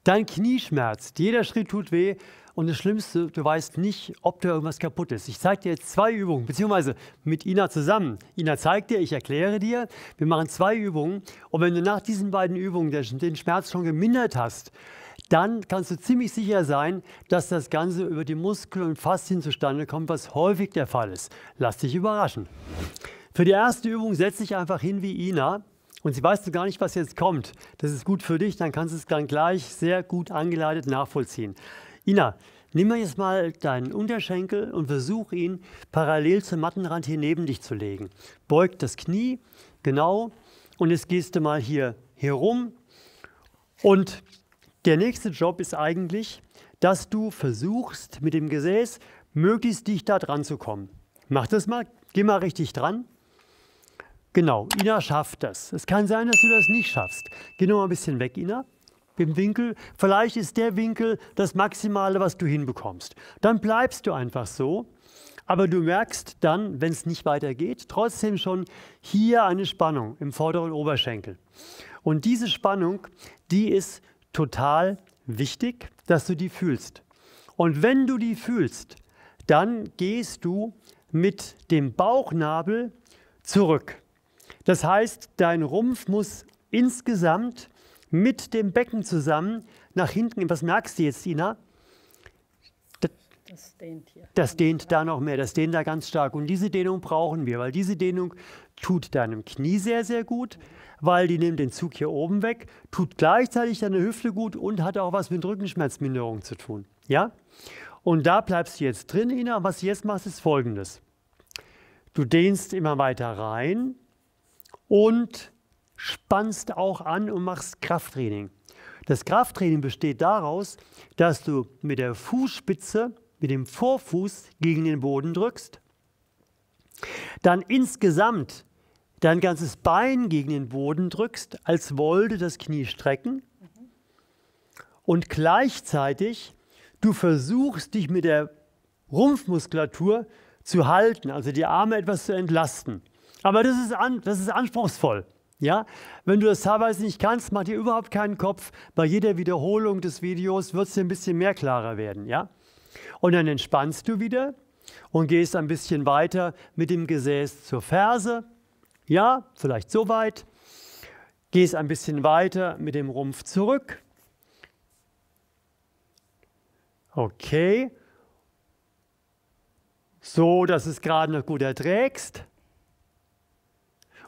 Dein Knie schmerzt, jeder Schritt tut weh und das Schlimmste, du weißt nicht, ob da irgendwas kaputt ist. Ich zeige dir jetzt 2 Übungen, beziehungsweise mit Ina zusammen. Ina zeigt dir, ich erkläre dir. Wir machen 2 Übungen und wenn du nach diesen beiden Übungen den Schmerz schon gemindert hast, dann kannst du ziemlich sicher sein, dass das Ganze über die Muskeln und Faszien zustande kommt, was häufig der Fall ist. Lass dich überraschen. Für die erste Übung setz dich einfach hin wie Ina. Und sie weiß gar nicht, was jetzt kommt. Das ist gut für dich, dann kannst du es dann gleich sehr gut angeleitet nachvollziehen. Ina, nimm mal jetzt mal deinen Unterschenkel und versuch ihn parallel zum Mattenrand hier neben dich zu legen. Beug das Knie, genau, und jetzt gehst du mal hier rum. Und der nächste Job ist eigentlich, dass du versuchst, mit dem Gesäß möglichst dicht da dran zu kommen. Mach das mal, geh mal richtig dran. Genau, Ina schafft das. Es kann sein, dass du das nicht schaffst. Geh noch mal ein bisschen weg, Ina, im Winkel. Vielleicht ist der Winkel das Maximale, was du hinbekommst. Dann bleibst du einfach so. Aber du merkst dann, wenn es nicht weitergeht, trotzdem schon hier eine Spannung im vorderen Oberschenkel. Und diese Spannung, die ist total wichtig, dass du die fühlst. Und wenn du die fühlst, dann gehst du mit dem Bauchnabel zurück. Das heißt, dein Rumpf muss insgesamt mit dem Becken zusammen nach hinten gehen. Was merkst du jetzt, Ina? Das dehnt hier. Das dehnt da noch mehr, das dehnt da ganz stark. Und diese Dehnung brauchen wir, weil diese Dehnung tut deinem Knie sehr, sehr gut, weil die nimmt den Zug hier oben weg, tut gleichzeitig deine Hüfte gut und hat auch was mit Rückenschmerzminderung zu tun. Ja? Und da bleibst du jetzt drin, Ina. Was du jetzt machst, ist Folgendes. Du dehnst immer weiter rein und spannst auch an und machst Krafttraining. Das Krafttraining besteht daraus, dass du mit der Fußspitze, mit dem Vorfuß gegen den Boden drückst, dann insgesamt dein ganzes Bein gegen den Boden drückst, als wollte das Knie strecken und gleichzeitig du versuchst, dich mit der Rumpfmuskulatur zu halten, also die Arme etwas zu entlasten. Aber das ist anspruchsvoll. Ja? Wenn du das teilweise nicht kannst, mach dir überhaupt keinen Kopf. Bei jeder Wiederholung des Videos wird es dir ein bisschen mehr klarer werden. Ja? Und dann entspannst du wieder und gehst ein bisschen weiter mit dem Gesäß zur Ferse. Ja, vielleicht so weit. Gehst ein bisschen weiter mit dem Rumpf zurück. Okay. So, dass es gerade noch gut erträgst.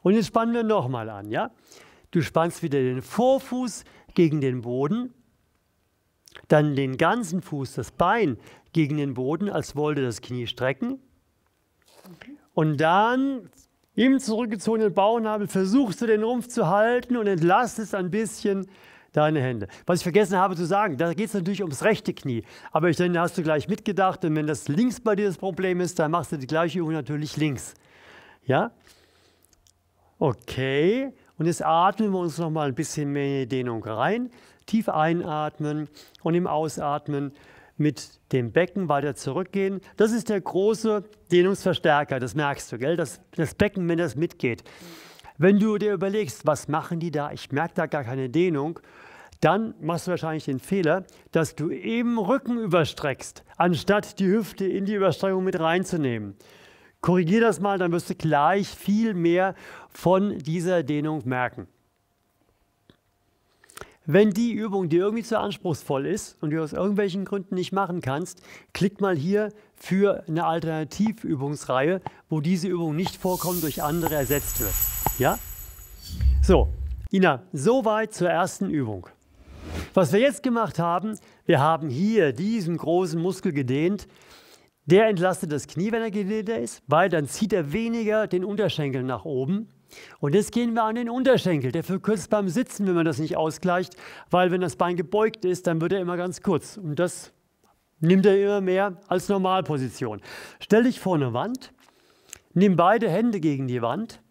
Und jetzt spannen wir nochmal an. Ja? Du spannst wieder den Vorfuß gegen den Boden, dann den ganzen Fuß, das Bein gegen den Boden, als wollte das Knie strecken. Und dann im zurückgezogenen Bauchnabel versuchst du den Rumpf zu halten und entlastest ein bisschen deine Hände. Was ich vergessen habe zu sagen, da geht es natürlich ums rechte Knie. Aber ich denke, da hast du gleich mitgedacht. Und wenn das links bei dir das Problem ist, dann machst du die gleiche Übung natürlich links. Ja? Okay. Und jetzt atmen wir uns noch mal ein bisschen mehr in die Dehnung rein. Tief einatmen und im Ausatmen mit dem Becken weiter zurückgehen. Das ist der große Dehnungsverstärker, das merkst du, gell? Das Becken, wenn das mitgeht. Wenn du dir überlegst, was machen die da, ich merke da gar keine Dehnung, dann machst du wahrscheinlich den Fehler, dass du eben Rücken überstreckst, anstatt die Hüfte in die Überstreckung mit reinzunehmen. Korrigier das mal, dann wirst du gleich viel mehr von dieser Dehnung merken. Wenn die Übung dir irgendwie zu anspruchsvoll ist und du aus irgendwelchen Gründen nicht machen kannst, klick mal hier für eine Alternativübungsreihe, wo diese Übung nicht vorkommt, durch andere ersetzt wird. Ja? So, Ina, soweit zur ersten Übung. Was wir jetzt gemacht haben, wir haben hier diesen großen Muskel gedehnt. Der entlastet das Knie, wenn er gedehnter ist, weil dann zieht er weniger den Unterschenkel nach oben. Und jetzt gehen wir an den Unterschenkel. Der verkürzt beim Sitzen, wenn man das nicht ausgleicht, weil wenn das Bein gebeugt ist, dann wird er immer ganz kurz. Und das nimmt er immer mehr als Normalposition. Stell dich vor eine Wand, nimm beide Hände gegen die Wand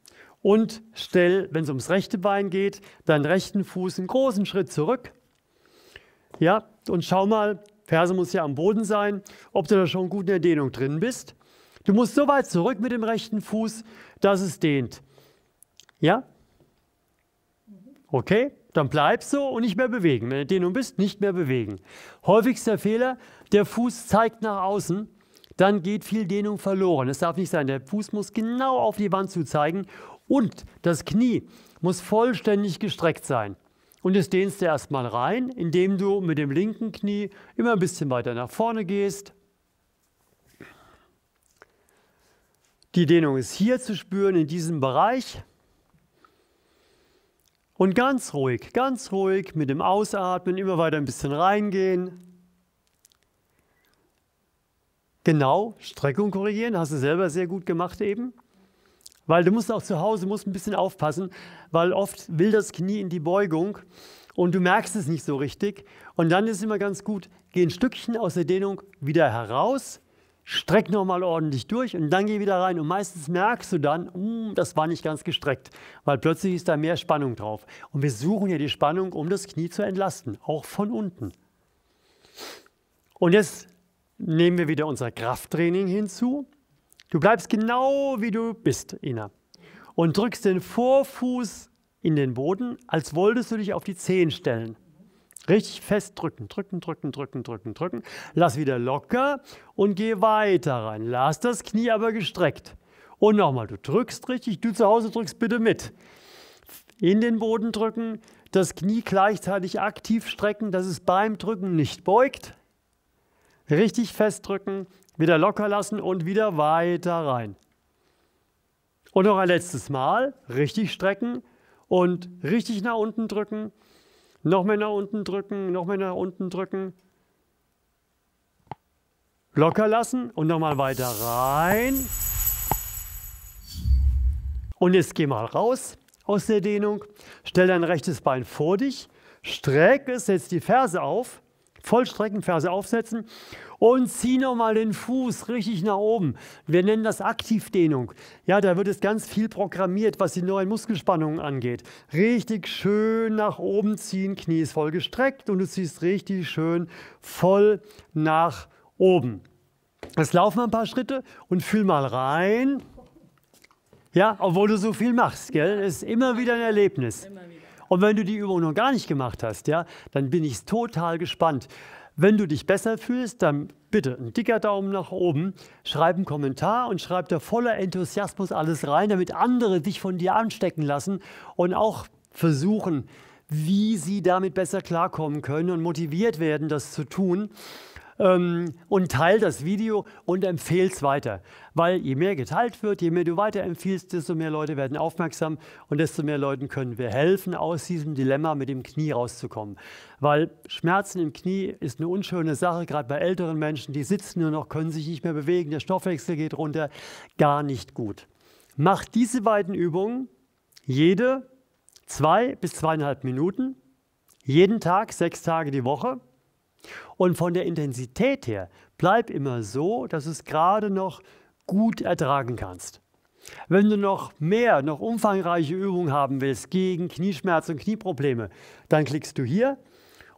und stell, wenn es ums rechte Bein geht, deinen rechten Fuß einen großen Schritt zurück. Ja, und schau mal, Ferse muss ja am Boden sein, ob du da schon gut in der Dehnung drin bist. Du musst so weit zurück mit dem rechten Fuß, dass es dehnt. Ja? Okay, dann bleib so und nicht mehr bewegen. Wenn du in der Dehnung bist, nicht mehr bewegen. Häufigster Fehler, der Fuß zeigt nach außen, dann geht viel Dehnung verloren. Es darf nicht sein, der Fuß muss genau auf die Wand zu zeigen und das Knie muss vollständig gestreckt sein. Und das dehnst du erstmal rein, indem du mit dem linken Knie immer ein bisschen weiter nach vorne gehst. Die Dehnung ist hier zu spüren, in diesem Bereich. Und ganz ruhig mit dem Ausatmen immer weiter ein bisschen reingehen. Genau, Streckung korrigieren, hast du selber sehr gut gemacht eben. Weil du musst auch zu Hause ein bisschen aufpassen, weil oft will das Knie in die Beugung und du merkst es nicht so richtig. Und dann ist es immer ganz gut, geh ein Stückchen aus der Dehnung wieder heraus, streck nochmal ordentlich durch und dann geh wieder rein. Und meistens merkst du dann, das war nicht ganz gestreckt, weil plötzlich ist da mehr Spannung drauf. Und wir suchen ja die Spannung, um das Knie zu entlasten, auch von unten. Und jetzt nehmen wir wieder unser Krafttraining hinzu. Du bleibst genau wie du bist, Ina. Und drückst den Vorfuß in den Boden, als wolltest du dich auf die Zehen stellen. Richtig fest drücken, drücken. Lass wieder locker und geh weiter rein. Lass das Knie aber gestreckt. Und nochmal, du drückst richtig, du zu Hause drückst bitte mit. In den Boden drücken, das Knie gleichzeitig aktiv strecken, dass es beim Drücken nicht beugt. Richtig festdrücken, wieder locker lassen und wieder weiter rein. Und noch ein letztes Mal, richtig strecken und richtig nach unten drücken. Noch mehr nach unten drücken, noch mehr nach unten drücken. Locker lassen und nochmal weiter rein. Und jetzt geh mal raus aus der Dehnung. Stell dein rechtes Bein vor dich, streck es, setz die Ferse auf. Voll strecken, Ferse aufsetzen und zieh nochmal den Fuß richtig nach oben. Wir nennen das Aktivdehnung. Ja, da wird es ganz viel programmiert, was die neuen Muskelspannungen angeht. Richtig schön nach oben ziehen, Knie ist voll gestreckt und du ziehst richtig schön voll nach oben. Jetzt laufen wir ein paar Schritte und fühl mal rein. Ja, obwohl du so viel machst, gell? Das ist immer wieder ein Erlebnis. Und wenn du die Übung noch gar nicht gemacht hast, ja, dann bin ich total gespannt. Wenn du dich besser fühlst, dann bitte ein dicker Daumen nach oben, schreib einen Kommentar und schreib da voller Enthusiasmus alles rein, damit andere dich von dir anstecken lassen und auch versuchen, wie sie damit besser klarkommen können und motiviert werden, das zu tun. Und teile das Video und empfehle es weiter. Weil je mehr geteilt wird, je mehr du weiterempfiehlst, desto mehr Leute werden aufmerksam und desto mehr Leuten können wir helfen, aus diesem Dilemma mit dem Knie rauszukommen. Weil Schmerzen im Knie ist eine unschöne Sache, gerade bei älteren Menschen, die sitzen nur noch, können sich nicht mehr bewegen, der Stoffwechsel geht runter, gar nicht gut. Mach diese beiden Übungen jede 2 bis 2,5 Minuten, jeden Tag, 6 Tage die Woche. Und von der Intensität her, bleib immer so, dass du es gerade noch gut ertragen kannst. Wenn du noch mehr, noch umfangreiche Übungen haben willst gegen Knieschmerzen und Knieprobleme, dann klickst du hier.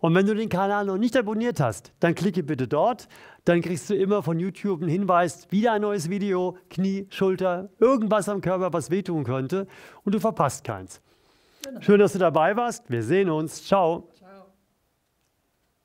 Und wenn du den Kanal noch nicht abonniert hast, dann klicke bitte dort. Dann kriegst du immer von YouTube einen Hinweis, wieder ein neues Video, Knie, Schulter, irgendwas am Körper, was wehtun könnte. Und du verpasst keins. Schön, dass du dabei warst. Wir sehen uns. Ciao.